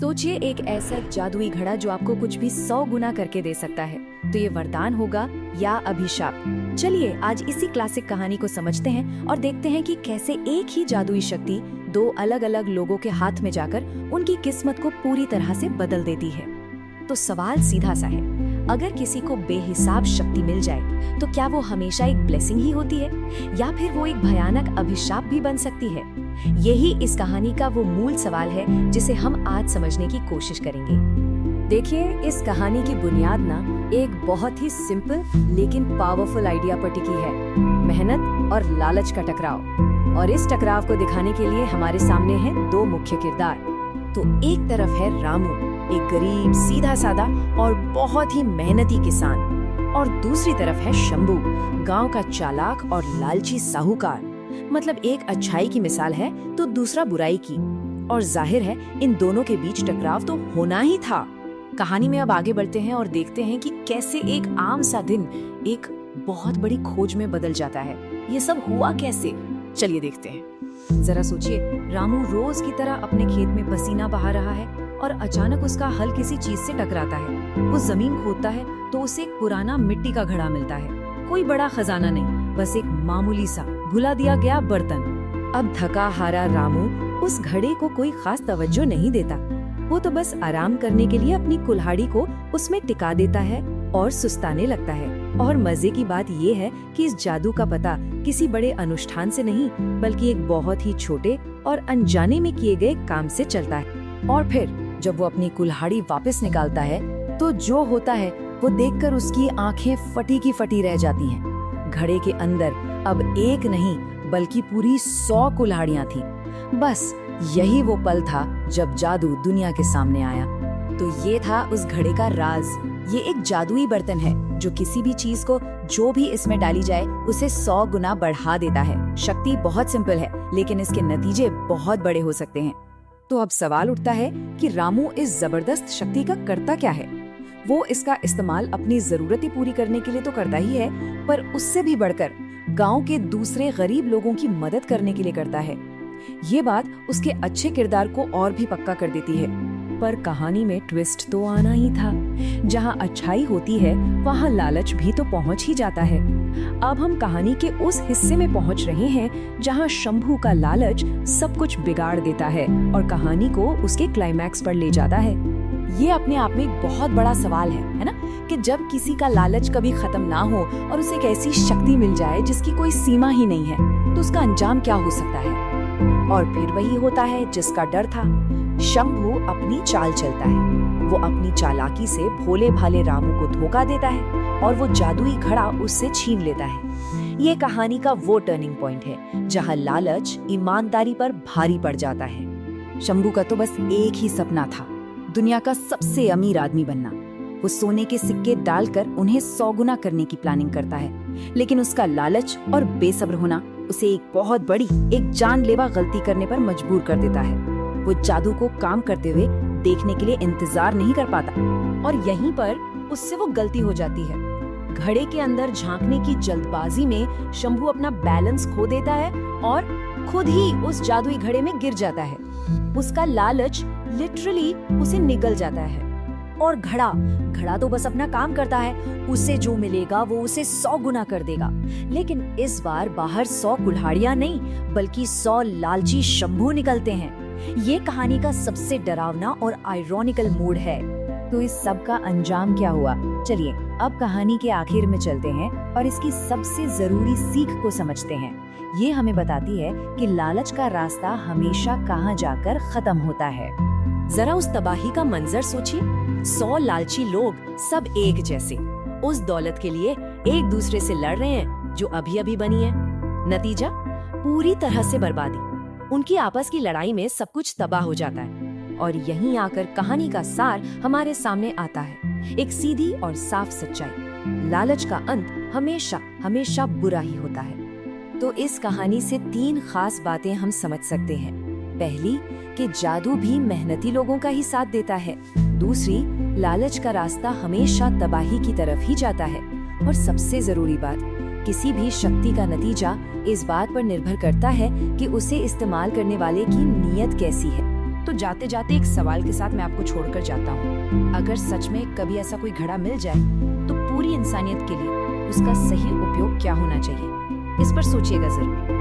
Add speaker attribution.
Speaker 1: सोचिए एक ऐसा जादुई घड़ा जो आपको कुछ भी 100 गुना करके दे सकता है। तो ये वरदान होगा या अभिशाप? चलिए आज इसी क्लासिक कहानी को समझते हैं और देखते हैं कि कैसे एक ही जादुई शक्ति दो अलग अलग लोगों के हाथ में जाकर उनकी किस्मत को पूरी तरह से बदल देती है। तो सवाल सीधा सा है, अगर किसी को बेहिसाब शक्ति मिल जाए तो क्या वो हमेशा एक ब्लेसिंग ही होती है या फिर वो एक भयानक अभिशाप भी बन सकती है? यही इस कहानी का वो मूल सवाल है जिसे हम आज समझने की कोशिश करेंगे। देखिए, इस कहानी की बुनियाद ना एक बहुत ही सिंपल लेकिन पावरफुल आइडिया पर टिकी है, मेहनत और लालच का टकराव। और इस टकराव को दिखाने के लिए हमारे सामने हैं दो मुख्य किरदार। तो एक तरफ है रामू, एक गरीब सीधा साधा और बहुत ही मेहनती किसान, और दूसरी तरफ है शंभू, गांव का चालाक और लालची साहूकार। मतलब एक अच्छाई की मिसाल है तो दूसरा बुराई की, और जाहिर है इन दोनों के बीच टकराव तो होना ही था। कहानी में अब आगे बढ़ते हैं और देखते हैं कि कैसे एक आम सा दिन एक बहुत बड़ी खोज में बदल जाता है। ये सब हुआ कैसे, चलिए देखते हैं। जरा सोचिए, रामू रोज की तरह अपने खेत में पसीना बहा रहा है और अचानक उसका हल किसी चीज से टकराता है। वो जमीन खोदता है तो उसे एक पुराना मिट्टी का घड़ा मिलता है। कोई बड़ा खजाना नहीं, बस एक मामूली सा भुला दिया गया बर्तन। अब थका हारा रामू उस घड़े को कोई खास तवज्जो नहीं देता। वो तो बस आराम करने के लिए अपनी कुल्हाड़ी को उसमें टिका देता है और सुस्ताने लगता है। और मजे की बात ये है कि इस जादू का पता किसी बड़े अनुष्ठान से नहीं, बल्कि एक बहुत ही छोटे और अनजाने में किए गए काम से चलता है। और फिर जब वो अपनी कुल्हाड़ी वापस निकालता है तो जो होता है वो देखकर उसकी आंखें फटी की फटी रह जाती हैं। घड़े के अंदर अब एक नहीं बल्कि पूरी 100 कुल्हाड़ियां थीं। बस यही वो पल था जब जादू दुनिया के सामने आया। तो ये था उस घड़े का राज। ये एक जादुई बर्तन है जो किसी भी चीज को जो भी इसमें डाली जाए उसे 100 गुना बढ़ा देता है। शक्ति बहुत सिंपल है लेकिन इसके नतीजे बहुत बड़े हो सकते हैं। तो अब सवाल उठता है कि रामू इस जबरदस्त शक्ति का करता क्या है? वो इसका इस्तेमाल अपनी जरूरतें पूरी करने के लिए तो करता ही है, पर उससे भी बढ़कर गांव के दूसरे गरीब लोगों की मदद करने के लिए करता है। ये बात उसके अच्छे किरदार को और भी पक्का कर देती है। पर कहानी में ट्विस्ट तो आना ही था। जहां अच्छाई होती है वहां लालच भी तो पहुंच ही जाता है। अब हम कहानी के उस हिस्से में पहुंच रहे हैं जहां शंभू का लालच सब कुछ बिगाड़ देता है और कहानी को उसके क्लाइमैक्स पर ले जाता है। ये अपने आप में एक बहुत बड़ा सवाल है ना, कि जब किसी का लालच कभी खत्म ना हो और उसे एक ऐसी शक्ति मिल जाए जिसकी कोई सीमा ही नहीं है, तो उसका अंजाम क्या हो सकता है? और फिर वही होता है जिसका डर था। शंभू अपनी चाल चलता है। वो अपनी चालाकी से भोले भाले रामू को धोखा देता है और वो जादुई घड़ा उससे छीन लेता है। ये कहानी का वो टर्निंग पॉइंट है जहाँ लालच ईमानदारी पर भारी पड़ जाता है। शंभू का तो बस एक ही सपना था, दुनिया का सबसे अमीर आदमी बनना। वो सोने के सिक्के डालकर उन्हें 100 गुना करने की प्लानिंग करता है, लेकिन उसका लालच और बेसब्र होना उसे एक बहुत बड़ी, एक जानलेवा गलती करने पर मजबूर कर देता है। वो जादू को काम करते हुए देखने के लिए इंतजार नहीं कर पाता और यहीं पर उससे वो गलती हो जाती है। घड़े के अंदर झांकने की जल्दबाजी में शंभू अपना बैलेंस खो देता है और खुद ही उस जादुई घड़े में गिर जाता है। उसका लालच लिटरली उसे निगल जाता है और घड़ा तो बस अपना काम करता है। उसे जो मिलेगा वो उसे 100 गुना कर देगा। लेकिन इस बार बाहर 100 कुल्हाड़ियां नहीं बल्कि 100 लालची शंभू निकलते हैं। ये कहानी का सबसे डरावना और आयरॉनिकल मूड है। तो इस सब का अंजाम क्या हुआ? चलिए अब कहानी के आखिर में चलते हैं और इसकी सबसे जरूरी सीख को समझते हैं। ये हमें बताती है कि लालच का रास्ता हमेशा कहाँ जाकर खत्म होता है। जरा उस तबाही का मंजर सोचिए। 100 लालची लोग सब एक जैसे उस दौलत के लिए एक दूसरे से लड़ रहे हैं जो अभी अभी बनी है। नतीजा पूरी तरह से बर्बादी। उनकी आपस की लड़ाई में सब कुछ तबाह हो जाता है। और यहीं आकर कहानी का सार हमारे सामने आता है, एक सीधी और साफ सच्चाई। लालच का अंत हमेशा हमेशा बुरा ही होता है। तो इस कहानी से 3 खास बातें हम समझ सकते हैं। पहली, कि जादू भी मेहनती लोगों का ही साथ देता है। दूसरी, लालच का रास्ता हमेशा तबाही की तरफ ही जाता है। और सबसे जरूरी बात, किसी भी शक्ति का नतीजा इस बात पर निर्भर करता है कि उसे इस्तेमाल करने वाले की नीयत कैसी है। तो जाते जाते एक सवाल के साथ मैं आपको छोड़कर जाता हूँ। अगर सच में कभी ऐसा कोई घड़ा मिल जाए तो पूरी इंसानियत के लिए उसका सही उपयोग क्या होना चाहिए, इस पर सोचिएगा जरूर।